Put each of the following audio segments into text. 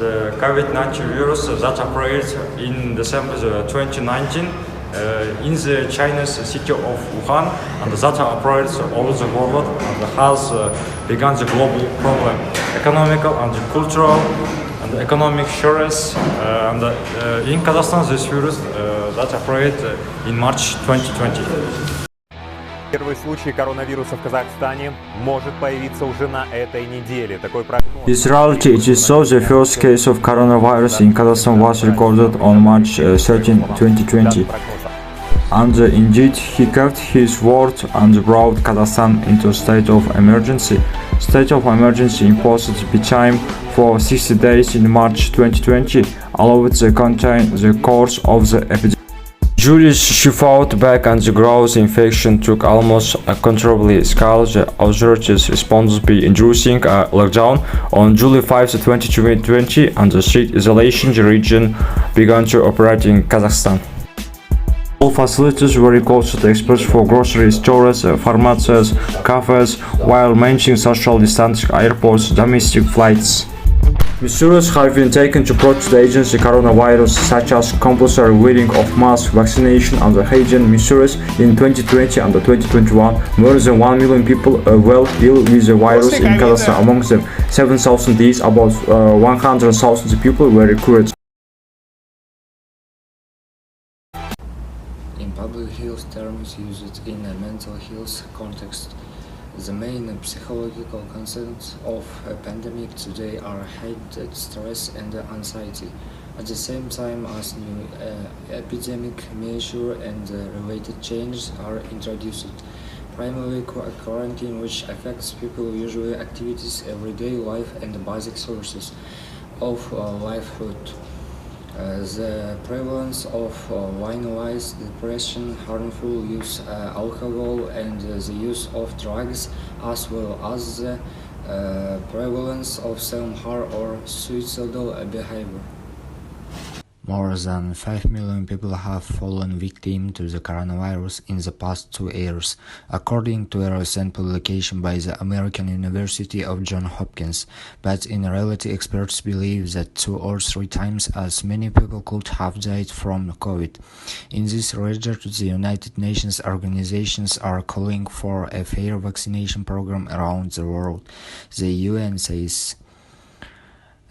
the COVID-19 virus that appeared in December 2019 in the Chinese city of Wuhan, and that appears all over the world and has begun the global problem, economical and cultural and economic shares. And in Kazakhstan, this virus that appeared in March 2020. Первый случай коронавируса в Казахстане может появиться уже на этой неделе. Такой прогноз. In reality, it is so the first case of coronavirus in Kazakhstan was recorded on March 13, 2020. And indeed, he kept his word and brought Kazakhstan into a state of emergency. State of emergency imposed the time for 60 days in March 2020, allowed to contain the course of the epidemic. Julius she fought back and the growth infection took almost a considerably scale. The authorities responded by inducing a lockdown on July 5, 2020, and the strict isolation region began to operate in Kazakhstan. All facilities were closed to experts for grocery stores, pharmacies, cafes, while managing social distancing airports, domestic flights. Measures have been taken to protect against the coronavirus, such as compulsory wearing of masks, vaccination, and hygiene measures. In 2020 and 2021, more than 1 million people were ill with the virus in Kazakhstan. Among them, 7,000 deaths, about 100,000 people were cured. In public health terms used in a mental health context, the main psychological concerns of a pandemic today are heightened stress and anxiety. At the same time as new epidemic measures and related changes are introduced, primarily quarantine, which affects people's usual activities, everyday life, and basic sources of livelihood. The prevalence of violence, depression, harmful use alcohol, and the use of drugs, as well as the prevalence of self-harm or suicidal behavior. More than 5 million people have fallen victim to the coronavirus in the past 2 years, according to a recent publication by the American University of Johns Hopkins. But in reality, experts believe that 2 or 3 times as many people could have died from COVID. In this regard, the United Nations organizations are calling for a fair vaccination program around the world. The UN says.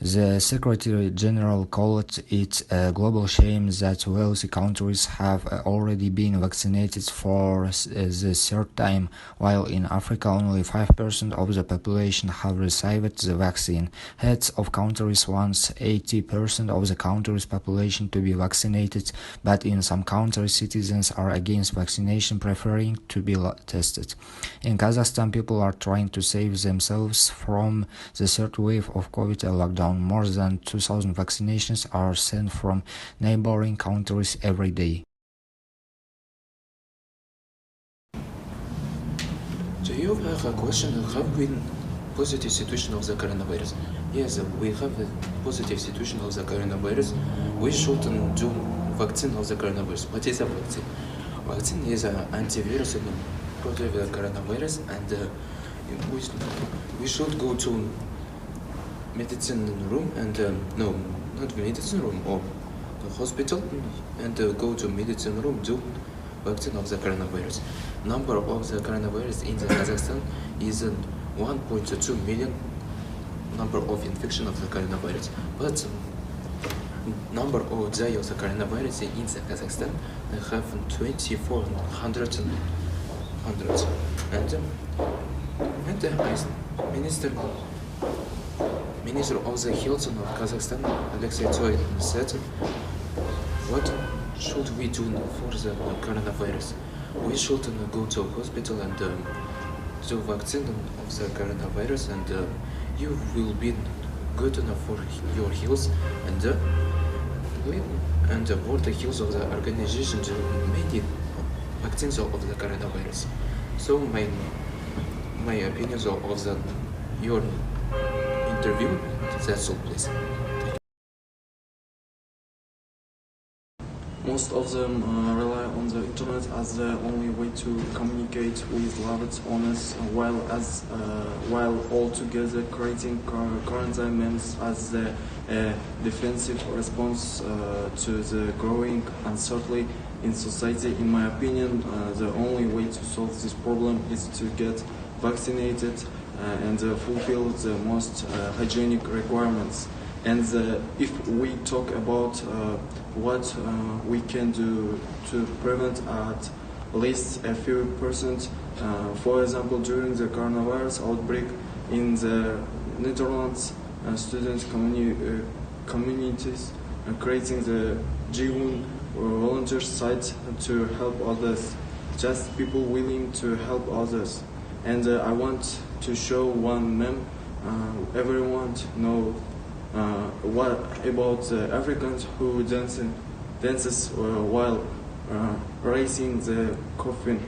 The Secretary General called it a global shame that wealthy countries have already been vaccinated for the 3rd time, while in Africa only 5% of the population have received the vaccine. Heads of countries want 80% of the country's population to be vaccinated, but in some countries citizens are against vaccination, preferring to be tested. In Kazakhstan, people are trying to save themselves from the 3rd wave of COVID lockdown. More than 2,000 vaccinations are sent from neighboring countries every day. Do you have a question? Have been positive situation of the coronavirus? Yes, we have a positive situation of the coronavirus. We shouldn't do vaccine of the coronavirus. What is a vaccine? Vaccine is an antivirus protect the coronavirus, and we should go to medicine room and no, not medicine room, or the hospital, and go to medicine room do vaccine of the coronavirus. Number of the coronavirus in the Kazakhstan is 1.2 million number of infection of the coronavirus, but number of die of the coronavirus in the Kazakhstan have 2,400 and Minister of the Health of Kazakhstan, Alexei Tsoi, said, what should we do for the coronavirus? We should go to hospital and do vaccine of the coronavirus, and you will be good enough for your health, and for the health of the organization to make vaccines of the coronavirus. So my opinions of your interview, that's all, please. most of them rely on the internet as the only way to communicate with loved ones, while altogether creating quarantine means as the defensive response to the growing uncertainty in society. In my opinion, the only way to solve this problem is to get vaccinated and fulfill the most hygienic requirements. And if we talk about what we can do to prevent at least a few percent, for example, during the coronavirus outbreak in the Netherlands, student communities creating the G1 volunteer site to help others, just people willing to help others. And I want to show one meme. Everyone know what about the Africans who dances while raising the coffin.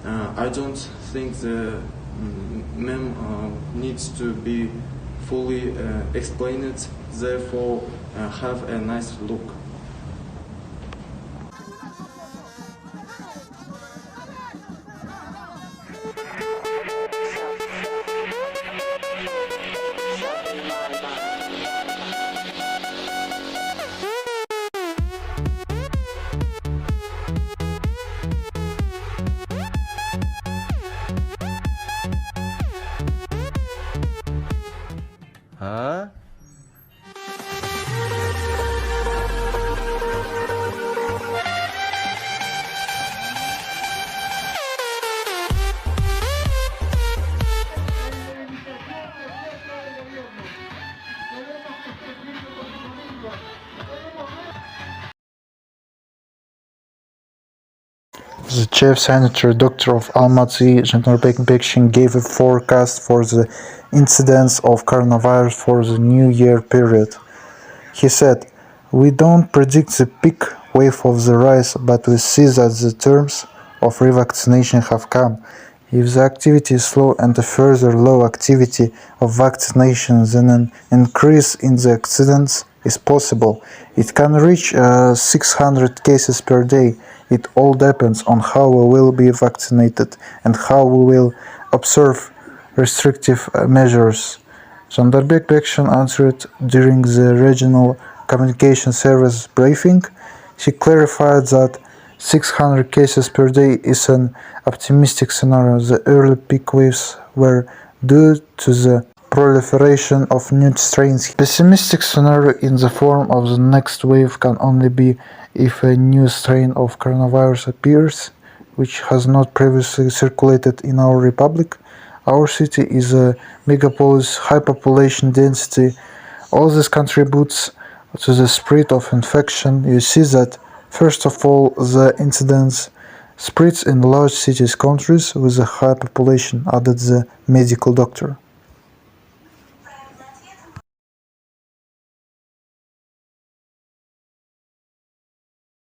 I don't think the meme needs to be fully explained, therefore have a nice look. А? The chief sanitary doctor of Almaty, Janarbek Bekshin, gave a forecast for the incidence of coronavirus for the New Year period. He said, "We don't predict the peak wave of the rise, but we see that the terms of revaccination have come. If the activity is slow and a further low activity of vaccination, then an increase in the accidents is possible. It can reach 600 cases per day. It all depends on how we will be vaccinated and how we will observe restrictive measures." Janarbek Bekshin answered during the regional communication service briefing. She clarified that 600 cases per day is an optimistic scenario. The early peak waves were due to the proliferation of new strains. Pessimistic scenario in the form of the next wave can only be if a new strain of coronavirus appears, which has not previously circulated in our republic. Our city is a megapolis, high population density. All this contributes to the spread of infection. You see that, first of all, the incidence spreads in large cities, countries with a high population, added the medical doctor.